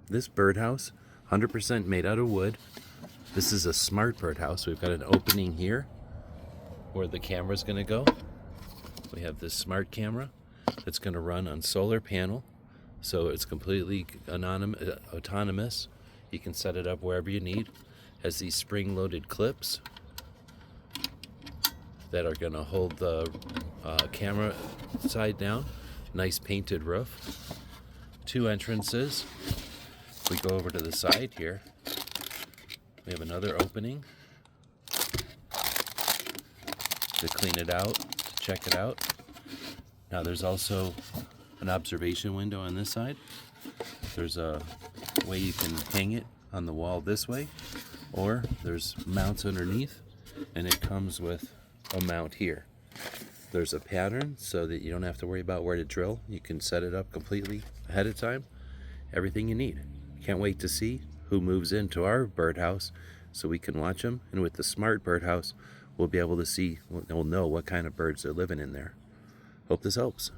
This birdhouse, 100% made out of wood. This is a smart birdhouse. We've got an opening here where the camera's going to go. We have this smart camera that's going to run on solar panel, so it's completely autonomous. You can set it up wherever you need. Has these spring-loaded clips that are going to hold the camera side down. Nice painted roof. 2 entrances. We go over to the side here. We have another opening to clean it out, to check it out. Now there's also an observation window on this side. There's a way you can hang it on the wall this way, or there's mounts underneath, and it comes with a mount here. There's a pattern so that you don't have to worry about where to drill. You can set it up completely ahead of time. Everything you need. Can't wait to see who moves into our birdhouse so we can watch them. And with the smart birdhouse, we'll be able to see, we'll know what kind of birds are living in there. Hope this helps.